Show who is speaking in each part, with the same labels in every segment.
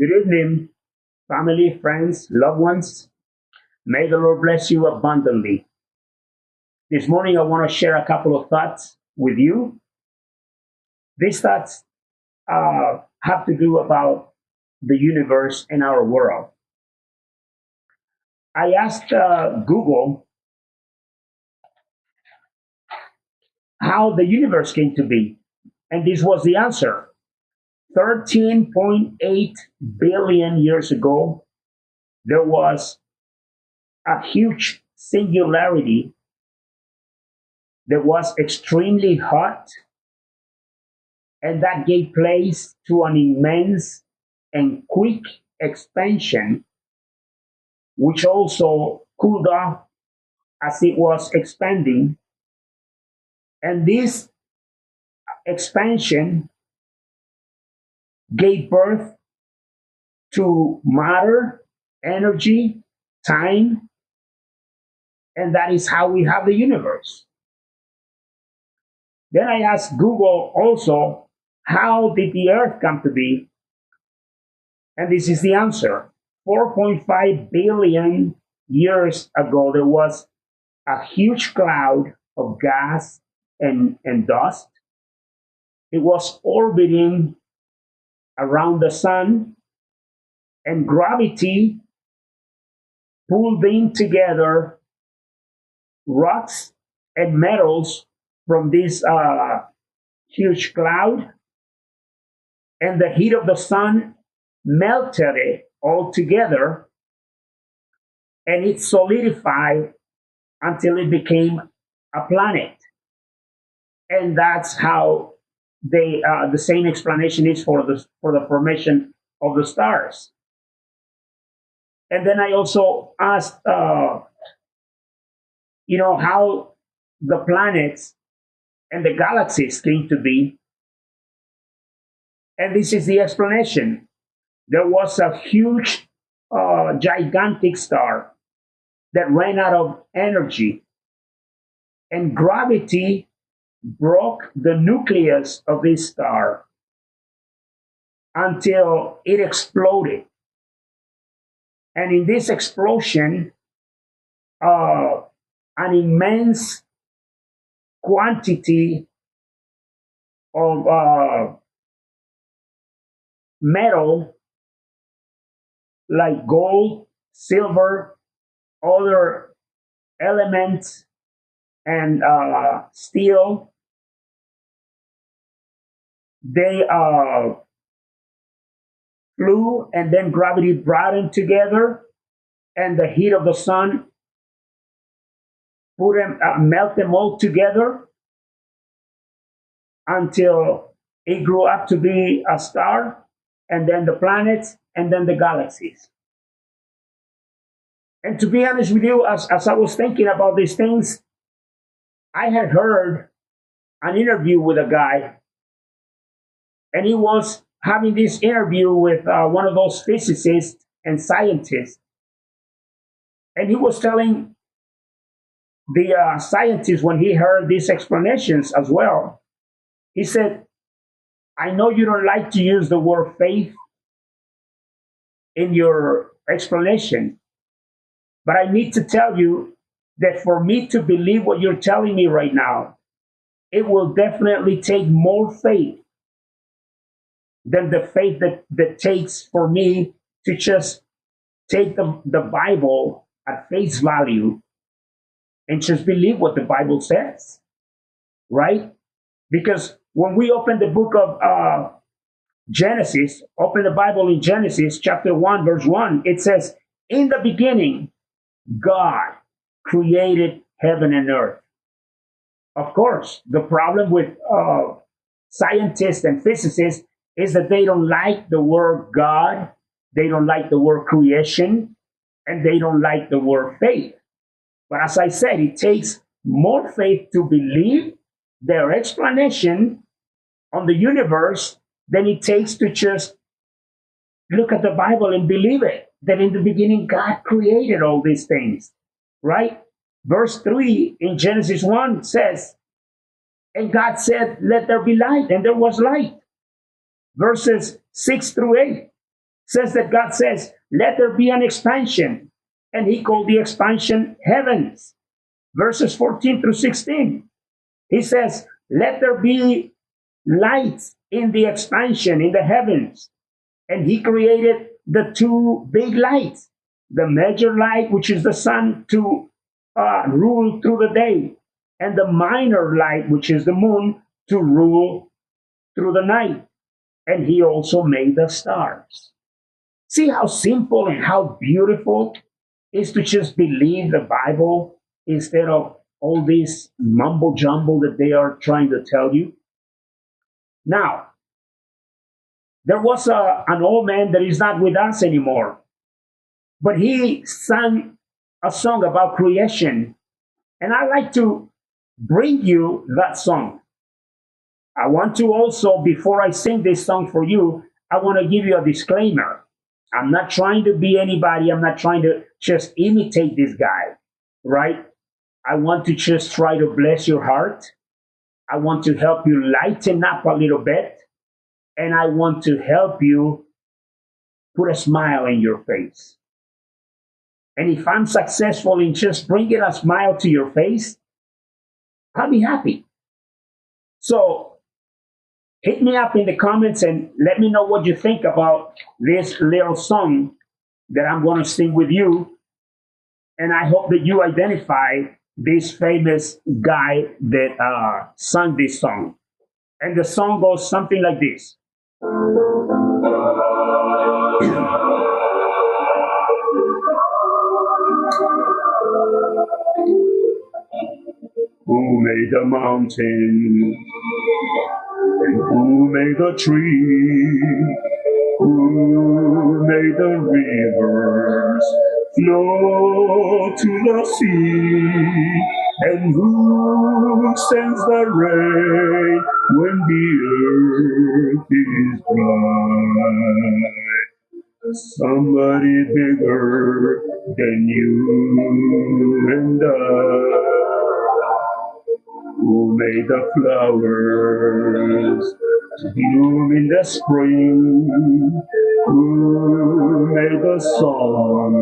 Speaker 1: Good evening, family, friends, loved ones. May the Lord bless you abundantly. This morning, I want to share a couple of thoughts with you. These thoughts have to do about the universe and our world. I asked Google how the universe came to be, and this was the answer. 13.8 billion years ago, there was a huge singularity that was extremely hot, and that gave place to an immense and quick expansion, which also cooled off as it was expanding. And this expansion gave birth to matter, energy, time, and that is how we have the universe. Then I asked Google also, how did the earth come to be? And this is the answer. 4.5 billion years ago, there was a huge cloud of gas and dust. It was orbiting around the sun, and gravity pulled in together rocks and metals from this huge cloud, and the heat of the sun melted it all together, and it solidified until it became a planet. And that's how the same explanation is for the formation of the stars. And then I also asked, how the planets and the galaxies came to be. And this is the explanation. There was a huge, gigantic star that ran out of energy, and gravity broke the nucleus of this star until it exploded. And in this explosion, an immense quantity of metal like gold, silver, other elements, and steel, they flew, and then gravity brought them together, and the heat of the sun put them, melt them all together until it grew up to be a star, and then the planets, and then the galaxies. And to be honest with you, as I was thinking about these things, I had heard an interview with a guy, and he was having this interview with one of those physicists and scientists. And he was telling the scientist, when he heard these explanations as well, he said, I know you don't like to use the word faith in your explanation, but I need to tell you that for me to believe what you're telling me right now, it will definitely take more faith than the faith that takes for me to just take the Bible at face value and just believe what the Bible says, right? Because when we open the book of Genesis, open the Bible in Genesis chapter 1, verse 1, it says, in the beginning, God created heaven and earth. Of course, the problem with scientists and physicists is that they don't like the word God, they don't like the word creation, and they don't like the word faith. But as I said, it takes more faith to believe their explanation on the universe than it takes to just look at the Bible and believe it, that in the beginning God created all these things, right? Verse 3 in Genesis 1 says, and God said, let there be light, and there was light. Verses 6 through 8 says that God says, let there be an expansion. And he called the expansion heavens. Verses 14 through 16. He says, let there be lights in the expansion in the heavens. And he created the two big lights, the major light, which is the sun, to rule through the day, and the minor light, which is the moon, to rule through the night. And he also made the stars. See how simple and how beautiful it is to just believe the Bible instead of all this mumbo jumbo that they are trying to tell you. Now, there was an old man that is not with us anymore, but he sang a song about creation, and I'd like to bring you that song. I want to also, before I sing this song for you, I want to give you a disclaimer. I'm not trying to be anybody. I'm not trying to just imitate this guy, right? I want to just try to bless your heart. I want to help you lighten up a little bit. And I want to help you put a smile in your face. And if I'm successful in just bringing a smile to your face, I'll be happy. So hit me up in the comments and let me know what you think about this little song that I'm going to sing with you. And I hope that you identify this famous guy that sang this song. And the song goes something like this. Who made the mountain? And who made the tree? Who made the rivers flow to the sea? And who sends the rain when the earth is dry? Somebody bigger than you and I. Who made the flowers to bloom in the spring? Who made the song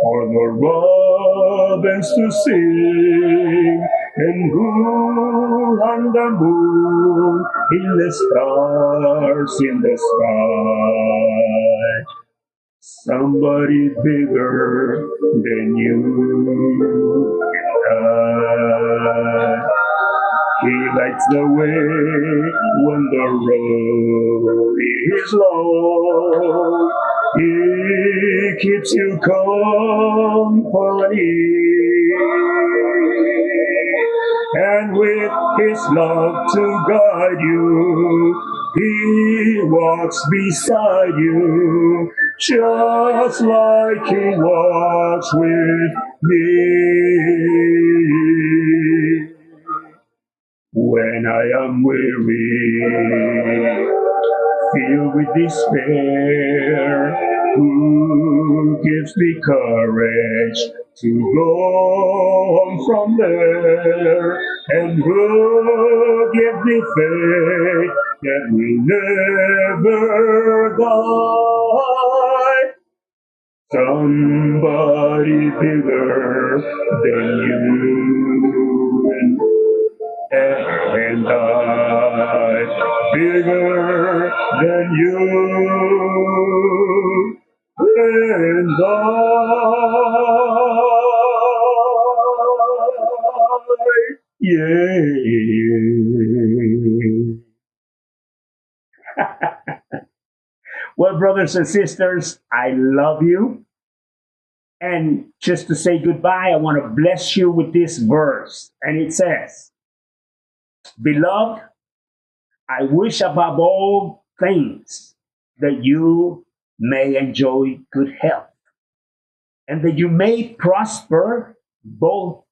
Speaker 1: for the robins to sing? And who hung the moon in the stars in the sky? Somebody bigger than you and I. He lights the way when the road is long. He keeps you company. And with his love to guide you, he walks beside you, just like he walks with me. When I am weary, filled with despair, who gives me courage to go on from there? And who gives me faith that will never die? Somebody bigger than you and I, bigger than you and I, yeah. Well, brothers and sisters, I love you. And just to say goodbye, I want to bless you with this verse. And it says, Beloved, I wish above all things that you may enjoy good health and that you may prosper both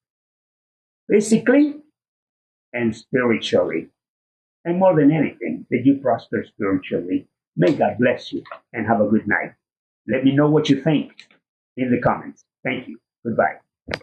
Speaker 1: physically and spiritually. And more than anything, that you prosper spiritually. May God bless you and have a good night. Let me know what you think in the comments. Thank you. Goodbye.